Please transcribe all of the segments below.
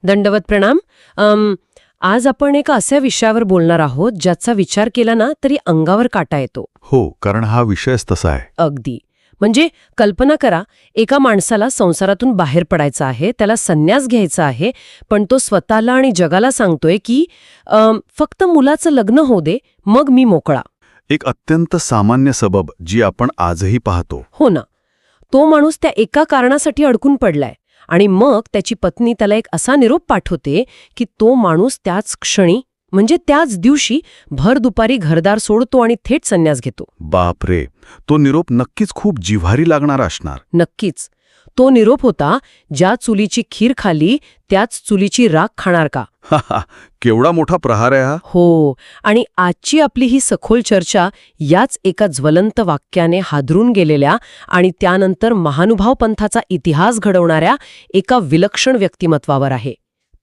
दंडवत प्रणाम. आज आपण एका अशा विषयावर बोलणार आहोत ज्याचा विचार केला ना तरी अंगावर काटा येतो. हो, कारण हा विषयच तसा आहे. अगदी. म्हणजे कल्पना करा, एका माणसाला संसारातून बाहेर पडायचं आहे, त्याला संन्यास घ्यायचा आहे, पण तो स्वतःला आणि जगाला सांगतोय की फक्त मुलाचं लग्न होऊ दे, मग मी मोकळा. एक अत्यंत सामान्य सबब जी आपण आजही पाहतो. हो ना. तो माणूस त्या एका कारणासाठी अडकून पडलाय आणि मग त्याची पत्नी त्याला एक असा निरोप पाठवते की तो माणूस त्याच क्षणी म्हणजे त्याच दिवशी भर दुपारी घरदार सोडतो आणि थेट संन्यास घेतो. बापरे, तो निरोप नक्कीच खूप जिव्हारी लागणार असणार. नक्कीच. तो निरोप होता, ज्या चुलीची खीर खाली त्याच चुलीची राख खाणार का. केवढा मोठा प्रहार आहे हा. हो. आणि आजची आपली ही सखोल चर्चा याच एका ज्वलंत वाक्याने हादरून गेलेल्या आणि त्यानंतर महानुभाव पंथाचा इतिहास घडवणाऱ्या एका विलक्षण व्यक्तिमत्वावर आहे.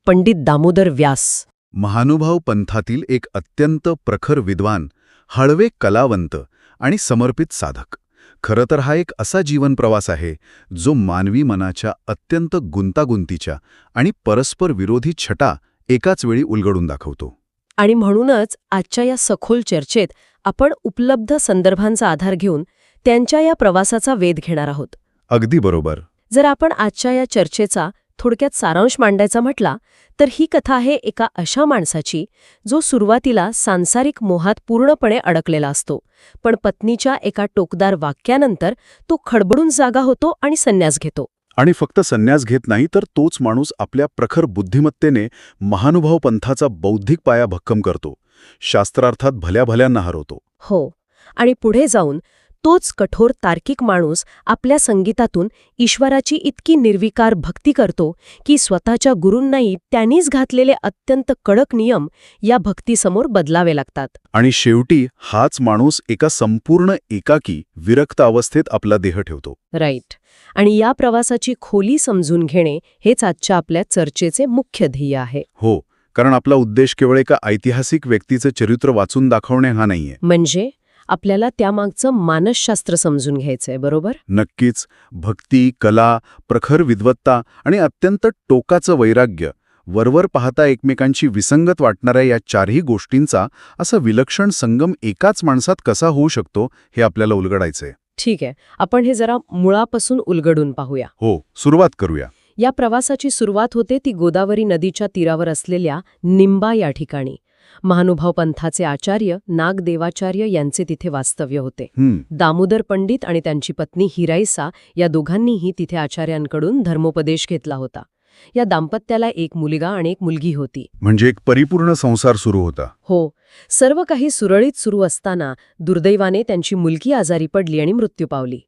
पंडित दामोदर व्यास. महानुभाव पंथातील एक अत्यंत प्रखर विद्वान, हळवे कलावंत आणि समर्पित साधक. खरं तर हा एक असा जीवनप्रवास आहे जो मानवी मनाच्या अत्यंत गुंतागुंतीच्या आणि परस्पर विरोधी छटा एकाच वेळी उलगडून दाखवतो. आणि म्हणूनच आजच्या या सखोल चर्चेत आपण उपलब्ध संदर्भांचा आधार घेऊन त्यांच्या या प्रवासाचा वेध घेणार आहोत. अगदी बरोबर. जर आपण आजच्या या चर्चेचा थोडक्यात सारांश मांडायचा म्हटला तर ही कथा आहे एका अशा माणसाची जो सुरुवातीला सांसारिक मोहात पूर्णपणे अडकलेला असतो, पण पत्नीच्या एका टोकदार वाक्यानंतर तो खडबडून जागा होतो आणि संन्यास घेतो. आणि फक्त संन्यास घेत नाही तर तोच माणूस आपल्या प्रखर बुद्धिमत्तेने महानुभाव पंथाचा बौद्धिक पाया भक्कम करतो, शास्त्रार्थात भल्या भल्यांना हरवतो. हो. आणि पुढे जाऊन तोच कठोर तार्किक माणूस आपल्या संगीतातून ईश्वराची इतकी निर्विकार भक्ती करतो की स्वतःच्या गुरूंनाही त्यांनीच घातलेले अत्यंत कडक नियम या भक्तीसमोर बदलावे लागतात. आणि शेवटी हाच माणूस एका संपूर्ण एकाकी विरक्त अवस्थेत आपला देह ठेवतो. राईट. आणि या प्रवासाची खोली समजून घेणे हेच आजच्या आपल्या चर्चेचे मुख्य ध्येय आहे. हो, कारण आपला उद्देश केवळ एका ऐतिहासिक व्यक्तीचं चरित्र वाचून दाखवणे हा नाहीये. म्हणजे आपल्याला त्यामागचं मानसशास्त्र समजून घ्यायचंय. बरोबर. नक्कीच. भक्ती, कला, प्रखर विद्वत्ता आणि अत्यंत टोकाचं वैराग्य, वरवर पाहता एकमेकांची विसंगत वाटणाऱ्या या चारही गोष्टींचा असा विलक्षण संगम एकाच माणसात कसा होऊ शकतो हे आपल्याला उलगडायचंय. ठीक आहे. आपण हे जरा मुळापासून उलगडून पाहूया. हो, सुरुवात करूया. या प्रवासाची सुरुवात होते ती गोदावरी नदीच्या तीरावर असलेल्या निंबा या ठिकाणी. महानुभाव पंथाचे आचार्य नागदेवाचार्य यांचे तिथे वास्तव्य होते. दामोदर पंडित आणि त्यांची पत्नी हिराईसा या दोघांनीही तिथे आचार्यांकडून धर्मोपदेश घेतला होता. या दाम्पत्याला एक मुलगा आणि एक मुलगी होती. म्हणजे एक परिपूर्ण संसार सुरू होता. हो. सर्व काही सुरळीत सुरू असताना दुर्दैवाने त्यांची मुलगी आजारी पडली आणि मृत्यू पावली.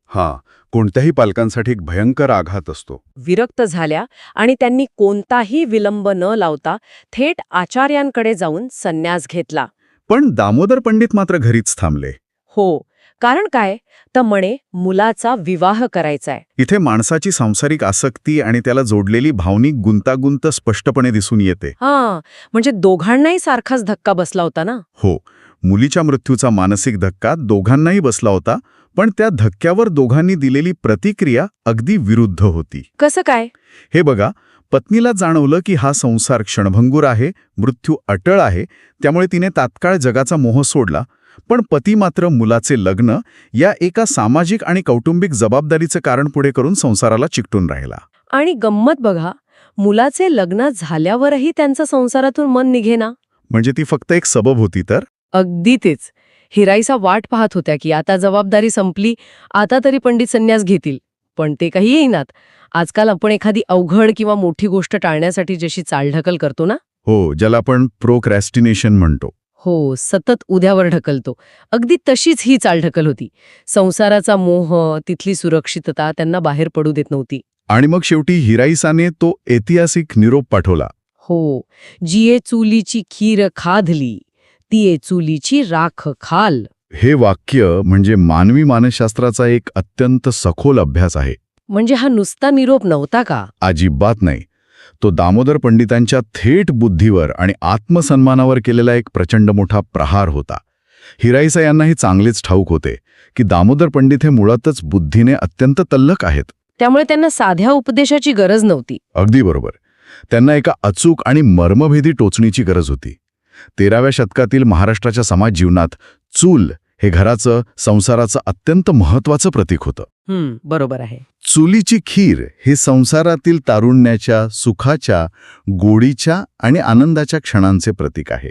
कोणत्याही पालकांसाठी एक भयंकर आघात असतो. विरक्त झाल्या आणि त्यांनी कोणताही विलंब न लावता थेट आचार्यांकडे जाऊन संन्यास घेतला. पण दामोदर पंडित मात्र घरीच थांबले. हो. कारण काय तर म्हणे मुलाचा विवाह करायचाय. इथे माणसाची सांसारिक आसक्ती आणि त्याला जोडलेली भावनिक गुंतागुंत स्पष्टपणे दिसून येते. म्हणजे दोघांनाही सारखाच धक्का बसला होता ना. हो. मुलीच्या मृत्यूचा मानसिक धक्का दोघांनाही बसला होता, पण त्या धक्क्यावर दोघांनी दिलेली प्रतिक्रिया अगदी विरुद्ध होती. कसं काय? हे बघा, पत्नीला जाणवलं की हा संसार क्षणभंगूर आहे, मृत्यू अटळ आहे, त्यामुळे तिने तात्काळ जगाचा मोह सोडला. पण पती मात्र मुलाचे लग्न या एका सामाजिक आणि कौटुंबिक जबाबदारीचं कारण पुढे करून संसाराला चिकटून राहिला. आणि गंमत बघा, मुलाचे लग्न झाल्यावरही त्यांचं संसारातून मन निघेना. म्हणजे ती फक्त एक सबब होती तर? अगदी तेच. हिराईसा वाट पाहत होत्या की आता जबाबदारी संपली, आता तरी पंडित संन्यास घेतील. पण ते काही येईनात. आजकाल आपण एखादी अवघड किंवा मोठी गोष्ट टाळण्यासाठी जशी चालढकल करतो ना. हो, ज्याला आपण प्रोक्रॅस्टिनेशन म्हणतो. हो, सतत उद्यावर ढकलतो. अगदी तशीच ही चालढकल होती. संसाराचा मोह, तिथली सुरक्षितता त्यांना बाहेर पडू देत नव्हती. आणि मग शेवटी हिराईसाने तो ऐतिहासिक निरोप पाठवला. हो. जिये चुलीची खीर खाधली, तिये चुलीची राख खाल. हे वाक्य म्हणजे मानवी मानसशास्त्राचा एक अत्यंत सखोल अभ्यास आहे. म्हणजे हा नुसता निरोप नव्हता का? अजिबात नाही. तो दामोदर पंडितांच्या थेट बुद्धीवर आणि आत्मसन्मानावर केलेला एक प्रचंड मोठा प्रहार होता. हिराईसा यांनाही चांगलेच ठाऊक होते की दामोदर पंडित हे मुळातच बुद्धीने अत्यंत तल्लख आहेत. त्यामुळे त्यांना साध्या उपदेशाची गरज नव्हती. अगदी बरोबर. त्यांना एका अचूक आणि मर्मभेदी टोचणीची गरज होती. 13व्या शतकातील महाराष्ट्राच्या समाज जीवनात चूल हे घराचं, संसाराचं अत्यंत महत्त्वाचं प्रतीक होतं. बरोबर आहे. चुलीची खीर हे संसारातील तारुण्याच्या, सुखाच्या, गोडीच्या आणि आनंदाच्या क्षणांचे प्रतीक आहे.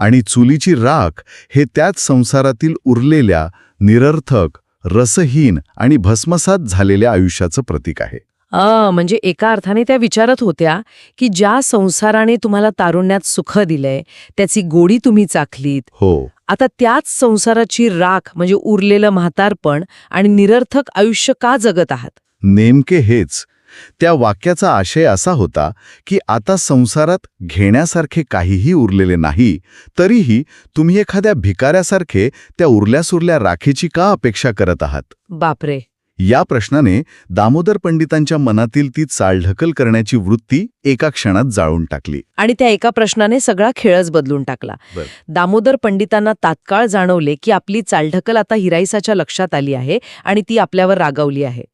आणि चुलीची राख हे त्याच संसारातील उरलेल्या, निरर्थक, रसहीन आणि भस्मसात झालेल्या आयुष्याचं प्रतीक आहे. म्हणजे एका अर्थाने त्या विचारत होत्या की ज्या संसाराने तुम्हाला तारुण्यात सुख दिलंय, त्याची गोडी तुम्ही चाखलीत, हो, आता त्याच संसाराची राख म्हणजे उरलेलं म्हातारपण आणि निरर्थक आयुष्य का जगत आहात? नेमके हेच. त्या वाक्याचा आशय असा होता की आता संसारात घेण्यासारखे काहीही उरलेले नाही, तरीही तुम्ही एखाद्या भिकाऱ्यासारखे त्या उरल्यासुरल्या राखेची का अपेक्षा करत आहात? बापरे. या प्रश्नाने दामोदर पंडितांच्या मनातील ती चालढकल करण्याची वृत्ती एका क्षणात जाळून टाकली. आणि त्या एका प्रश्नाने सगळा खेळच बदलून टाकला. दामोदर पंडितांना तात्काळ जाणवले की आपली चालढकल आता हिराईसाच्या लक्षात आली आहे आणि ती आपल्यावर रागावली आहे.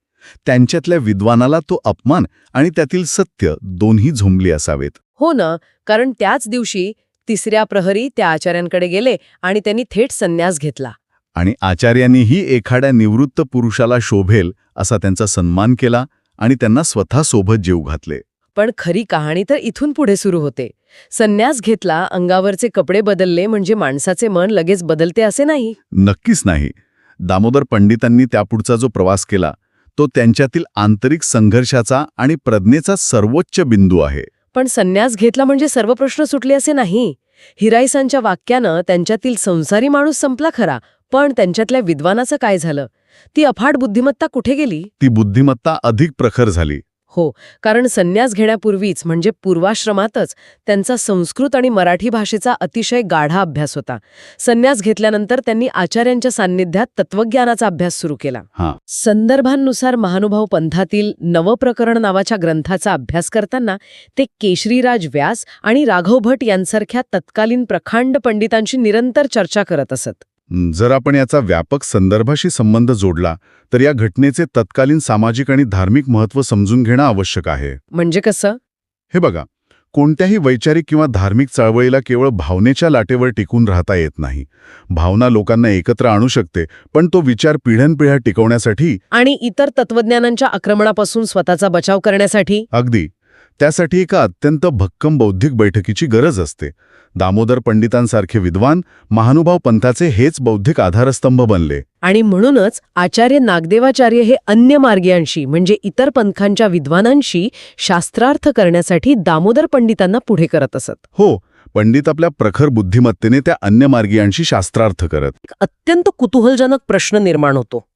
त्यांच्यातल्या विद्वानाला तो अपमान आणि त्यातील सत्य दोन्ही झोंबले असावेत. हो ना, कारण त्याच दिवशी 3ऱ्या प्रहरी त्या आचार्यांकडे गेले आणि त्यांनी थेट संन्यास घेतला. आणि आचार्यांनीही एखाद्या निवृत्त पुरुषाला शोभेल असा त्यांचा सन्मान केला आणि त्यांना स्वतः सोबत जेवू घातले. पण खरी कहाणी तर इथून पुढे सुरू होते. संन्यास घेतला, अंगावरचे कपडे बदलले म्हणजे माणसाचे मन लगेच बदलते असे नाही. नक्कीच नाही. दामोदर पंडितांनी त्यापुढचा जो प्रवास केला तो त्यांच्यातील आंतरिक संघर्षाचा आणि प्रज्ञेचा सर्वोच्च बिंदू आहे. पण संन्यास घेतला म्हणजे सर्व प्रश्न सुटले असे नाही. हिराईसांच्या वाक्यानं त्यांच्यातील संसारी माणूस संपला खरा, पण त्यांच्यातल्या विद्वानाचं काय झालं? ती अफाट बुद्धिमत्ता कुठे गेली? ती बुद्धिमत्ता अधिक प्रखर झाली. हो, कारण संन्यास घेण्यापूर्वीच म्हणजे पूर्वाश्रमातच त्यांचा संस्कृत आणि मराठी भाषेचा अतिशय गाढा अभ्यास होता. संन्यास घेतल्यानंतर त्यांनी आचार्यांच्या सान्निध्यात तत्वज्ञानाचा अभ्यास सुरू केला. संदर्भांनुसार महानुभाव पंथातील नवप्रकरण नावाच्या ग्रंथाचा अभ्यास करताना ते केशरीराज व्यास आणि राघव भट यांसारख्या तत्कालीन प्रखांड पंडितांशी निरंतर चर्चा करत असत. जर आपण याचा व्यापक संदर्भाशी संबंध जोडला तर या घटनेचे तत्कालीन सामाजिक आणि धार्मिक महत्त्व समजून घेणं आवश्यक आहे. म्हणजे कसं? हे बघा, कोणत्याही वैचारिक किंवा धार्मिक चळवळीला केवळ भावनेच्या लाटेवर टिकून राहता येत नाही. भावना लोकांना एकत्र आणू शकते, पण तो विचार पिढ्यानपिढ्या टिकवण्यासाठी आणि इतर तत्वज्ञानांच्या आक्रमणापासून स्वतःचा बचाव करण्यासाठी अगदी त्यासाठी एका अत्यंत भक्कम बौद्धिक बैठकीची गरज असते. दामोदर पंडितांसारखे विद्वान महानुभाव पंथाचे हेच बौद्धिक आधारस्तंभ बनले. आणि म्हणूनच आचार्य नागदेवाचार्य हे अन्य मार्गीयांशी म्हणजे इतर पंथांच्या विद्वानांशी शास्त्रार्थ करण्यासाठी दामोदर पंडितांना पुढे करत असत. हो, पंडित आपल्या प्रखर बुद्धिमत्तेने त्या अन्य मार्गीयांशी शास्त्रार्थ करत. एक अत्यंत कुतूहलजनक प्रश्न निर्माण होतो.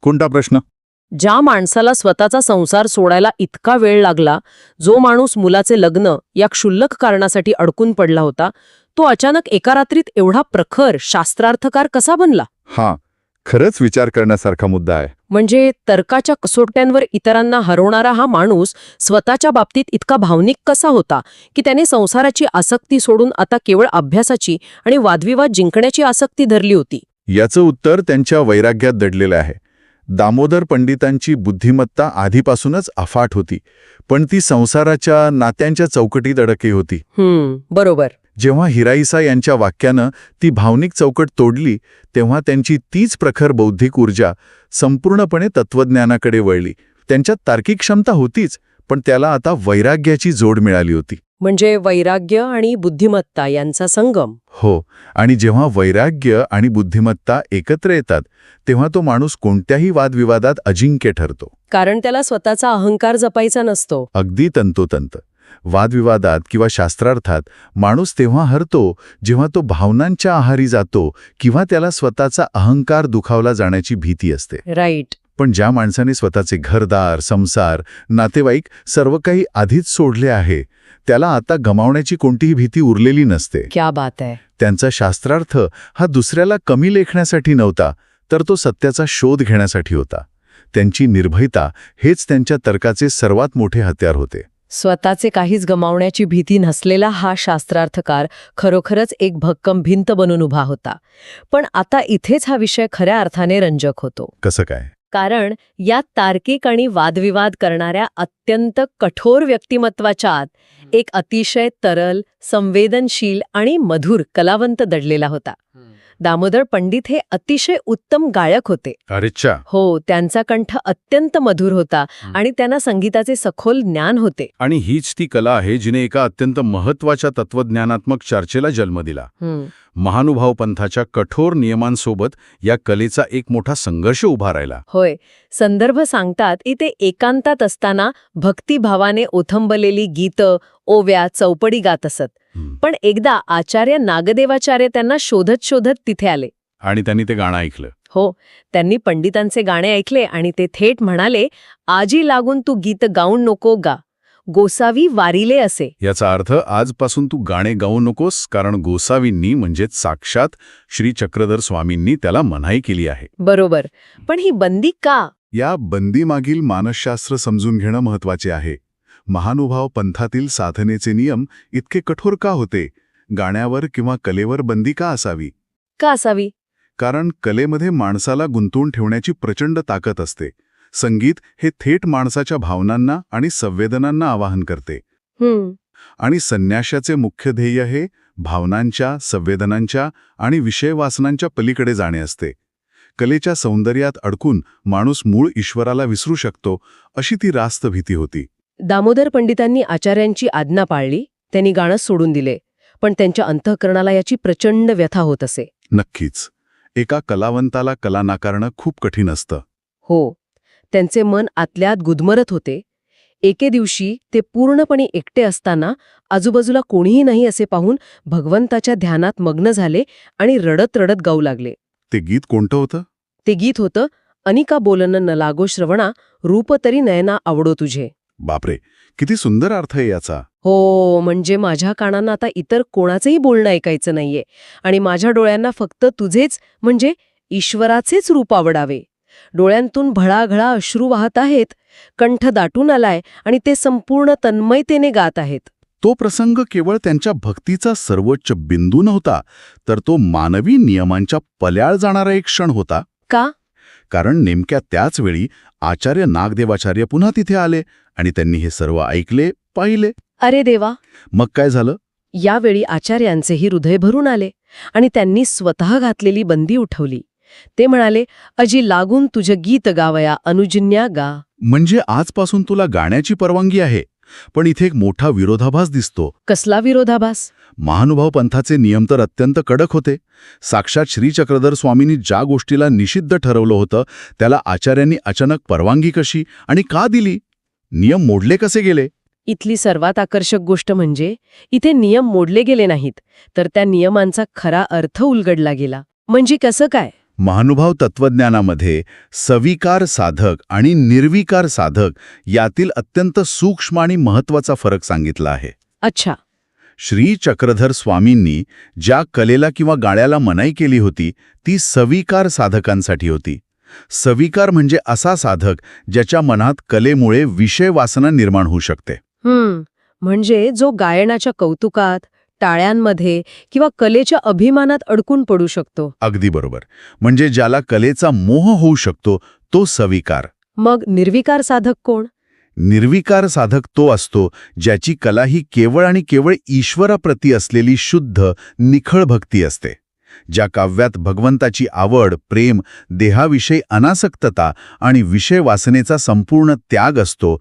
कोणता प्रश्न? ज्या माणसाला स्वतःचा संसार सोडायला इतका वेळ लागला, जो माणूस मुलाचे लग्न या क्षुल्लक कारणासाठी अडकून पडला होता, तो अचानक एका रात्रीत एवढा प्रखर शास्त्रार्थकार कसा बनला? खरंच विचार करण्यासारखा मुद्दा आहे. म्हणजे तर्काच्या कसोट्यांवर इतरांना हरवणारा हा माणूस स्वतःच्या बाबतीत इतका भावनिक कसा होता की त्याने संसाराची आसक्ती सोडून आता केवळ अभ्यासाची आणि वादविवाद जिंकण्याची आसक्ती धरली होती? याचं उत्तर त्यांच्या वैराग्यात दडलेलं आहे. दामोदर पंडितांची बुद्धिमत्ता आधीपासूनच अफाट होती, पण ती संसाराच्या नात्यांच्या चौकटीत अडकली होती. बरोबर. जेव्हा हिराईसा यांच्या वाक्यानं ती भावनिक चौकट तोडली, तेव्हा त्यांची तीच प्रखर बौद्धिक ऊर्जा संपूर्णपणे तत्वज्ञानाकडे वळली. त्यांच्यात तार्किक क्षमता होतीच, पण त्याला आता वैराग्याची जोड मिळाली होती. म्हणजे वैराग्य आणि बुद्धिमत्ता यांचा संगम. हो, आणि जेव्हा वैराग्य आणि बुद्धिमत्ता एकत्र येतात तेव्हा तो माणूस कोणत्याही वादविवादात अजिंक्य ठरतो. कारण त्याला स्वतःचा अहंकार जपायचा नसतो. अगदी तंतोतंत. वादविवादात किंवा शास्त्रार्थात माणूस तेव्हा हरतो जेव्हा तो भावनांच्या आहारी जातो किंवा त्याला स्वतःचा अहंकार दुखावला जाण्याची भीती असते. राईट. पण ज्या माणसाने स्वतःचे घरदार, संसार, नातेवाईक सर्व काही आधीच सोडले आहे, त्याला आता गमावण्याची कोणतीही भीती उरलेली नसते. क्या बात आहे. त्यांचा शास्त्रार्थ हा दुसऱ्याला कमी लेखण्यासाठी नव्हता, तर तो सत्याचा शोध घेण्यासाठी होता. त्यांची निर्भयता हेच त्यांच्या तर्काचे सर्वात मोठे हत्यार होते. स्वतःचे काहीच गमावण्याची भीती नसलेला हा शास्त्रार्थकार खरोखरच एक भक्कम भिंत बनून उभा होता. पण आता इथेच हा विषय खऱ्या अर्थाने रंजक होतो. कसं काय? कारण या तार्किक आणि वादविवाद करणाऱ्या अत्यंत कठोर व्यक्तिमत्वाच्या आत एक अतिशय तरल, संवेदनशील आणि मधुर कलावंत दडलेला होता. दामोदर पंडित हे अतिशय उत्तम गायक होते. अरेच्छा. हो, त्यांचा कंठ अत्यंत मधुर होता आणि त्यांना संगीताचे सखोल ज्ञान होते. आणि हीच ती कला आहे जिने एका अत्यंत महत्वाच्या तत्वज्ञानात्मक चर्चेला जन्म दिला. महानुभाव पंथाच्या कठोर नियमांसोबत या कलेचा एक मोठा संघर्ष उभा राहिला. होय, संदर्भ सांगतात इथे एकांतात असताना भक्तिभावाने ओथंबलेली गीतं, ओव्या, चौपडी गात असत. पण एकदा आचार्य नागदेवाचार्य त्यांना शोधत शोधत तिथे आले. आणि त्यांनी ते गाणं ऐकलं. हो, त्यांनी पंडितांचे गाणे ऐकले आणि ते थेट म्हणाले, आजी लागून तू गीत गाऊन नको गा, गोसावी वारिले असे. याचा अर्थ आजपासून तू गाणे गाऊ नकोस, कारण गोसावींनी म्हणजेच साक्षात श्री चक्रधर स्वामींनी त्याला मनाई केली आहे. बरोबर. पण ही बंदी का? या बंदीमागील मानसशास्त्र समजून घेणं महत्वाचे आहे. महानुभाव पंथातील साधनेचे नियम इतके कठोर का होते? गाण्यावर किंवा कलेवर बंदी का असावी? का असावी? कारण कलेमध्ये माणसाला गुंतवून ठेवण्याची प्रचंड ताकद असते. संगीत हे थेट माणसाच्या भावनांना आणि संवेदनांना आवाहन करते. आणि संन्याशाचे मुख्य ध्येय हे भावनांच्या, संवेदनांच्या आणि विषयवासनांच्या पलीकडे जाणे असते. कलेच्या सौंदर्यात अडकून माणूस मूळ ईश्वराला विसरू शकतो, अशी ती रास्त भीती होती. दामोदर पंडितांनी आचार्यांची आज्ञा पाळली, त्यांनी गाणं सोडून दिले. पण त्यांच्या अंतःकरणाला याची प्रचंड व्यथा होत असे. नक्कीच. एका कलावंताला कला नाकारणं खूप कठीण असतं. हो, त्यांचे मन आतल्यात गुदमरत होते. एके दिवशी ते पूर्णपणे एकटे असताना आजूबाजूला कोणीही नाही असे पाहून भगवंताच्या ध्यानात मग्न झाले आणि रडत रडत गाऊ लागले. ते गीत कोणतं होतं? ते गीत होतं, अनिका बोलन न लागो श्रवणा, रूप तरी नयना आवडो तुझे. बापरे, किती सुंदर अर्थ आहे याचा. हो, म्हणजे माझ्या कानांना आता इतर कोणाचंही बोलणं ऐकायचं नाहीये आणि माझ्या डोळ्यांना फक्त तुझेच म्हणजे ईश्वराचेच रूप आवडावे. डोळ्यांतून भळाघळा अश्रू वाहत आहेत, कंठ दाटून आलाय आणि ते संपूर्ण तन्मयतेने गात आहेत. तो प्रसंग केवळ त्यांच्या भक्तीचा सर्वोच्च बिंदू नव्हता, तर तो मानवी नियमांच्या पल्याळ जाणारा एक क्षण होता. का? कारण नेमक्या त्याच वेळी आचार्य नागदेवाचार्य पुन्हा तिथे आले आणि त्यांनी हे सर्व ऐकले, पाहिले. अरे देवा! मग काय झालं? यावेळी आचार्यांचेही हृदय भरून आले आणि त्यांनी स्वतः घातलेली बंदी उठवली. ते म्हणाले, अजी लागून तुझं गीत गावया अनुजन्या गा. म्हणजे आजपासून तुला गाण्याची परवानगी आहे. पण इथे एक मोठा विरोधाभास दिसतो. कसला विरोधाभास? महानुभाव पंथाचे नियम तर अत्यंत कडक होते. साक्षात श्री चक्रधर स्वामींनी ज्या गोष्टीला निषिद्ध ठरवलं होतं त्याला आचार्यांनी अचानक परवानगी कशी आणि का दिली? नियम मोडले कसे गेले? इथली सर्वात आकर्षक गोष्ट म्हणजे इथे नियम मोडले गेले नाहीत, तर त्या नियमांचा खरा अर्थ उलगडला गेला. म्हणजे कसं काय? महानुभाव तत्वज्ञानामध्ये सविकार साधक आणि निर्विकार साधक यातील अत्यंत सूक्ष्म आणि महत्वाचा फरक सांगितला आहे. अच्छा. श्री चक्रधर स्वामींनी ज्या कलेला किंवा गाण्याला मनाई केली होती ती सविकार साधकांसाठी होती. सविकार म्हणजे असा साधक ज्याच्या मनात कलेमुळे विषय वासना निर्माण होऊ शकते. म्हणजे जो गायनाच्या कौतुकात, टाळ्यांमध्ये किंवा कलेच्या अभिमानात अडकून पडू शकतो. अगदी बरोबर. म्हणजे ज्याला कलेचा मोह होऊ शकतो तो सविकार. मग निर्विकार साधक कोण? निर्विकार साधक तो असतो ज्याची कला ही केवळ आणि केवळ ईश्वराप्रती असलेली शुद्ध, निखळ भक्ती असते. ज्या काव्यात भगवंताची आवड, प्रेम, देहाविषयी अनासक्तता आणि विषय वासनेचा संपूर्ण त्याग असतो,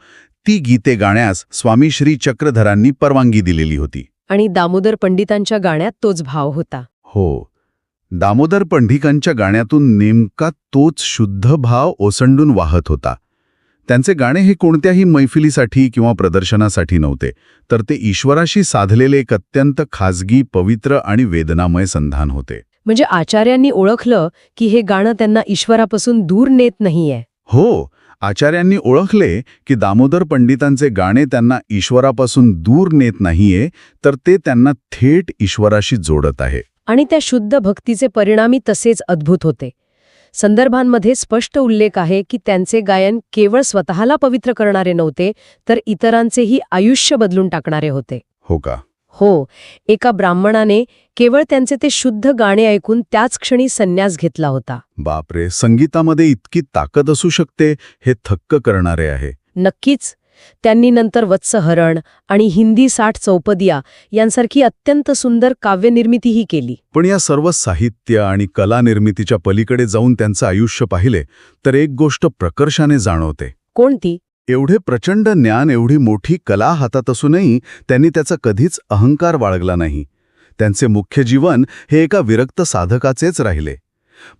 ती गीते गाण्यास स्वामी श्री चक्रधरांनी परवानगी दिलेली होती. आणि दामोदर पंडितांच्या गाण्यात तोच भाव होता. हो, दामोदर पंडितांच्या गाण्यातून नेमका तोच शुद्ध भाव ओसंडून वाहत होता. त्यांचे गाणे हे कोणत्याही मैफिलीसाठी किंवा प्रदर्शनासाठी नव्हते, तर ते ईश्वराशी साधलेले एक अत्यंत खाजगी, पवित्र आणि वेदनामय संधान होते. म्हणजे आचार्यांनी ओळखलं की हे गाणं त्यांना ईश्वरापासून दूर नेत नाहीये. हो, आचार्यांनी ओळखले की दामोदर पंडितांचे गाणे त्यांना ईश्वरापासून दूर नेत नाहीये, तर ते त्यांना थेट ईश्वराशी जोडत आहे. आणि त्या शुद्ध भक्तीचे परिणामी तसेच अद्भुत होते. संदर्भांमध्ये स्पष्ट उल्लेख आहे की त्यांचे गायन केवळ स्वतःला पवित्र करणारे नव्हते, तर इतरांचेही आयुष्य बदलून टाकणारे होते. हो का? हो, एका ब्राह्मणाने केवळ त्यांचे ते शुद्ध गाणे ऐकून त्याच क्षणी संन्यास घेतला होता. बापरे, संगीतामध्ये इतकी ताकद असू शकते हे थक्क करणारे आहे. नक्कीच. त्यांनी नंतर वत्सहरण आणि हिंदी 60 चौपदिया यांसारखी अत्यंत सुंदर काव्यनिर्मितीही केली. पण या सर्व साहित्य आणि कला निर्मितीच्या पलीकडे जाऊन त्यांचं आयुष्य पाहिले तर एक गोष्ट प्रकर्षाने जाणवते. कोणती? एवढे प्रचंड ज्ञान, एवढी मोठी कला हातात असूनही त्यांनी त्याचा कधीच अहंकार बाळगला नाही. त्यांचे मुख्य जीवन हे एका विरक्त साधकाचेच राहिले.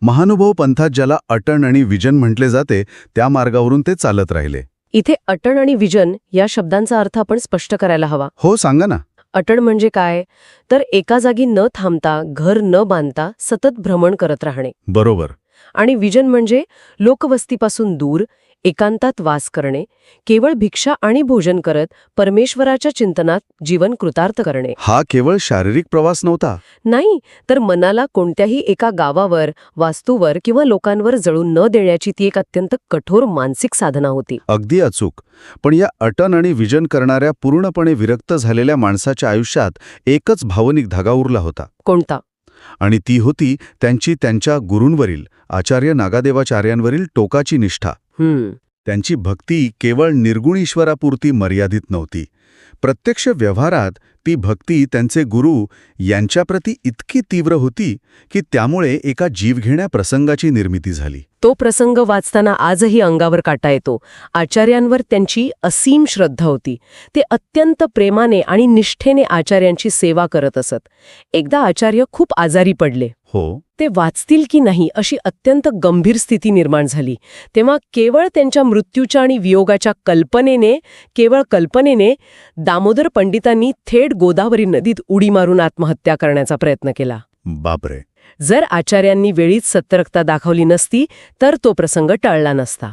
महानुभाव पंथात ज्याला अटण आणि विजन म्हटले जाते त्या मार्गावरून ते चालत राहिले. इथे अटळ आणि विजन या शब्दांचा अर्थ आपण स्पष्ट करायला हवा. हो, सांगा ना. अटळ म्हणजे काय? तर एका जागी न थांबता, घर न बांधता सतत भ्रमण करत राहणे. बरोबर. आणि विजन म्हणजे लोकवस्तीपासून दूर, एकांतात वास करणे, केवळ भिक्षा आणि भोजन करत परमेश्वराच्या चिंतनात जीवन कृतार्थ करणे. हा केवळ शारीरिक प्रवास नव्हता. नाही, तर मनाला कोणत्याही एका गावावर, वास्तूवर किंवा लोकांवर जळून न देण्याची ती एक अत्यंत कठोर मानसिक साधना होती. अगदी अचूक. पण या अटन आणि विजन करणाऱ्या पूर्णपणे विरक्त झालेल्या माणसाच्या आयुष्यात एकच भावनिक धागा उरला होता. कोणता? आणि ती होती त्यांची त्यांच्या गुरूंवरील, आचार्य नागादेवाचार्यांवरील टोकाची निष्ठा. त्यांची भक्ती केवळ निर्गुण ईश्वरापुरती मर्यादित नव्हती. प्रत्यक्ष व्यवहारात ती भक्ती त्यांचे गुरु यांच्याप्रती इतकी तीव्र होती की त्यामुळे एका जीवघेण्या प्रसंगाची निर्मिती झाली. तो प्रसंग वाचताना आजही अंगावर काटा येतो. आचार्यांवर त्यांची असीम श्रद्धा होती. ते अत्यंत प्रेमाने आणि निष्ठेने आचार्यांची सेवा करत असत. एकदा आचार्य खूप आजारी पडले. हो. ते वाचतील की नाही अशी अत्यंत गंभीर स्थिती निर्माण झाली. तेव्हा केवळ त्यांच्या मृत्यूच्या आणि वियोगाच्या कल्पनेने दामोदर पंडितांनी थेट गोदावरी नदीत उडी मारून आत्महत्या करण्याचा प्रयत्न केला. बापरे. जर आचार्यांनी वेळीच सतर्कता दाखवली नसती तर तो प्रसंग टळला नसता.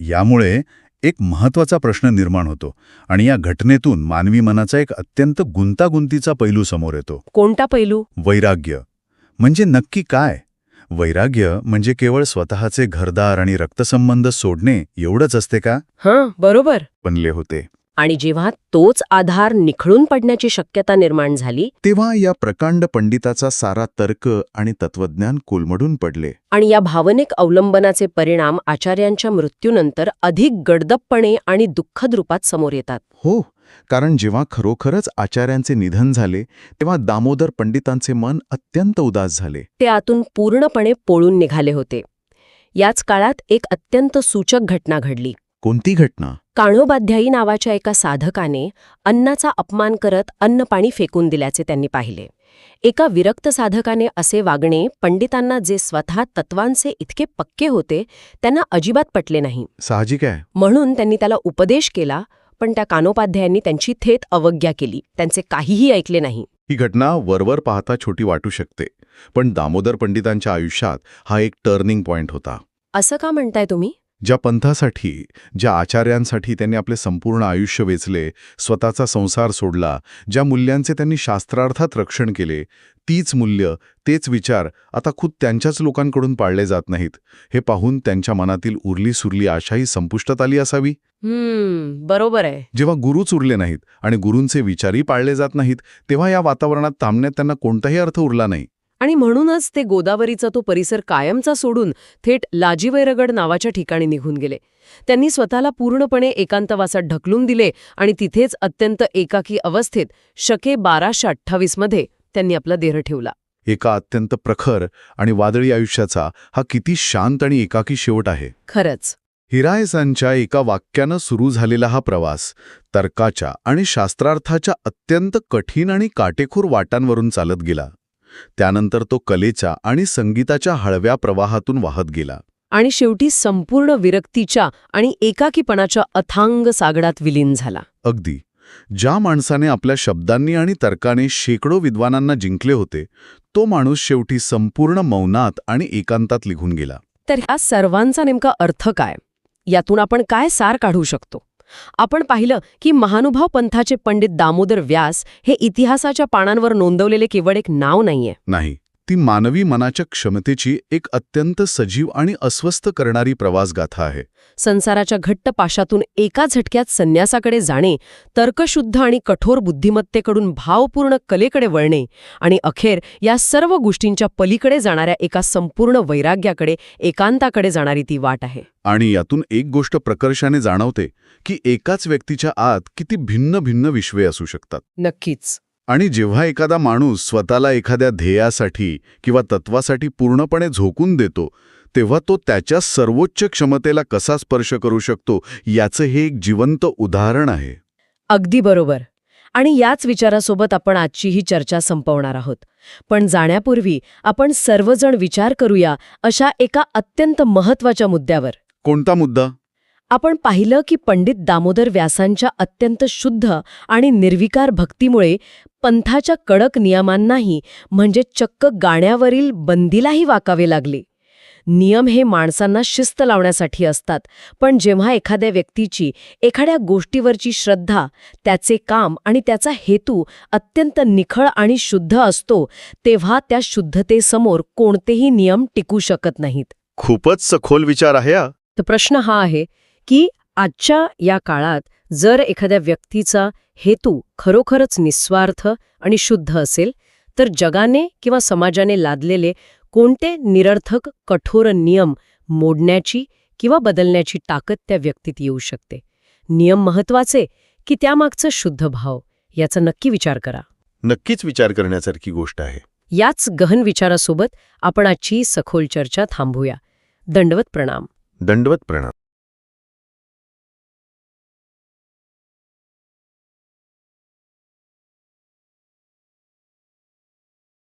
यामुळे एक महत्वाचा प्रश्न निर्माण होतो आणि या घटनेतून मानवी मनाचा एक अत्यंत गुंतागुंतीचा पैलू समोर येतो. कोणता पैलू? वैराग्य. म्हणजे नक्की काय? वैराग्य म्हणजे केवळ स्वतःचे घरदार आणि रक्तसंबंध सोडणे एवढंच असते का? हां, बरोबर. बनले होते. आणि जेव्हा तोच आधार निखळून पडण्याची शक्यता निर्माण झाली तेव्हा या प्रकांड पंडिताचा सारा तर्क आणि तत्वज्ञान कोलमडून पडले. आणि या भावनिक अवलंबनाचे परिणाम आचार्यांच्या मृत्यूनंतर अधिक गडदपपणे आणि दुःखद रूपात समोर येतात. हो, कारण जेव्हा खरोखरच आचार्यांचे निधन झाले तेव्हा दामोदर पंडितांचे मन अत्यंत उदास झाले. ते आतून पूर्णपणे पोळून निघाले होते. याच काळात एक अत्यंत सूचक घटना घडली. कोणती घटना? कान्होबाध्यायी नावाच्या एका साधकाने अन्नाचा अपमान करत अन्नपाणी फेकून दिल्याचे त्यांनी पाहिले. एका विरक्त साधकाने असे वागणे पंडितांना, जे स्वतः तत्वांचे इतके पक्के होते, त्यांना अजिबात पटले नाही. साहजिक आहे. म्हणून त्यांनी त्याला उपदेश केला, पण त्या कान्होपाध्यायांनी त्यांची थेट अवज्ञा केली. त्यांचे काहीही ऐकले नाही. ही घटना वरवर पाहता छोटी वाटू शकते, पण दामोदर पंडितांच्या आयुष्यात हा एक टर्निंग पॉइंट होता. असं का म्हणताय तुम्ही? ज्या पंथासाठी, ज्या आचार्यांसाठी त्यांनी आपले संपूर्ण आयुष्य वेचले, स्वतःचा संसार सोडला, ज्या मूल्यांचे त्यांनी शास्त्रार्थात रक्षण केले, तीच मूल्य, तेच विचार आता खुद त्यांच्याच लोकांकडून पाळले जात नाहीत, हे पाहून त्यांच्या मनातील उरली सुरली आशाही संपुष्टात आली असावी. बरोबर आहे. जेव्हा गुरुच उरले नाहीत आणि गुरूंचे विचारही पाळले जात नाहीत, तेव्हा या वातावरणात थांबण्यात त्यांना कोणताही अर्थ उरला नाही. आणि म्हणूनच ते गोदावरीचा तो परिसर कायमचा सोडून थेट लाजिवैरगड नावाच्या ठिकाणी निघून गेले. त्यांनी स्वतःला पूर्णपणे एकांतवासात ढकलून दिले आणि तिथेच अत्यंत एकाकी अवस्थेत शके 1228 मध्ये त्यांनी आपला देह ठेवला. एका अत्यंत प्रखर आणि वादळी आयुष्याचा हा किती शांत आणि एकाकी शेवट आहे. खरंच. हिरायसांच्या एका वाक्यानं सुरू झालेला हा प्रवास तर्काच्या आणि शास्त्रार्थाच्या अत्यंत कठीण आणि काटेकोर वाटांवरून चालत गेला. त्यानंतर तो कलेच्या आणि संगीताच्या हळव्या प्रवाहातून वाहत गेला आणि शेवटी संपूर्ण विरक्तीच्या आणि एकाकीपणाच्या अथांग सागरात विलीन झाला. अगदी. ज्या माणसाने आपल्या शब्दांनी आणि तर्काने शेकडो विद्वानांना जिंकले होते, तो माणूस शेवटी संपूर्ण मौनात आणि एकांतात निघून गेला. तर ह्या सर्वांचा नेमका अर्थ काय? यातून आपण काय सार काढू शकतो? आपण पाहिलं की महानुभाव पंथाचे पंडित दामोदर व्यास हे इतिहासाच्या पानांवर नोंदवलेले केवळ एक नाव नाहीये. नाही. ती मानवी मनाच्या क्षमतेची एक अत्यंत सजीव आणि अस्वस्थ करणारी प्रवासगाथा आहे. संसाराच्या घट्ट पाशातून एका झटक्यात संन्यासाकडे जाणे, तर्कशुद्ध आणि कठोर बुद्धिमत्तेकडून भावपूर्ण कलेकडे वळणे आणि अखेर या सर्व गोष्टींच्या पलीकडे जाणाऱ्या एका संपूर्ण वैराग्याकडे, एकांताकडे जाणारी ती वाट आहे. आणि यातून एक गोष्ट प्रकर्षाने जाणवते की एकाच व्यक्तीच्या आत किती भिन्न भिन्न विश्वे असू शकतात. नक्कीच. आणि जेव्हा एखादा माणूस स्वतःला एखाद्या ध्येयासाठी किंवा तत्वासाठी पूर्णपणे झोकून देतो, तेव्हा तो त्याच्या सर्वोच्च क्षमतेला कसा स्पर्श करू शकतो याचं हे एक जिवंत उदाहरण आहे. अगदी बरोबर. आणि याच विचारासोबत आपण आजची ही चर्चा संपवणार आहोत. पण जाण्यापूर्वी आपण सर्वजण विचार करूया अशा एका अत्यंत महत्त्वाच्या मुद्द्यावर. कोणता मुद्दा? आपण पाहिलं की पंडित दामोदर व्यासांच्या अत्यंत शुद्ध आणि निर्विकार भक्तीमुळे पंथाच्या कडक नियमांनाही, म्हणजे चक्क गाण्यावरील बंदीलाही वाकावे लागले. नियम हे माणसांना शिस्त लावण्यासाठी असतात, पण जेव्हा एखाद्या व्यक्तीची एखाद्या गोष्टीवरची श्रद्धा, त्याचे काम आणि त्याचा हेतू अत्यंत निखळ आणि शुद्ध असतो, तेव्हा त्या शुद्धतेसमोर कोणतेही नियम टिकू शकत नाहीत. खूपच सखोल विचार आहे हा. तर प्रश्न हा आहे की आजच्या या काळात जर एखाद्या व्यक्तीचा हेतू खरोखरच निस्वार्थ आणि शुद्ध असेल, तर जगाने किंवा समाजाने लादलेले कोणते निरर्थक कठोर नियम मोडण्याची किंवा बदलण्याची ताकद त्या व्यक्तीत येऊ शकते? नियम महत्वाचे की त्यामागचा शुद्ध भाव, याचा नक्की विचार करा. नक्कीच विचार करण्यासारखी गोष्ट आहे. याच गहन विचारासोबत आपण आजची सखोल चर्चा थांबूया. दंडवत प्रणाम. दंडवत प्रणाम.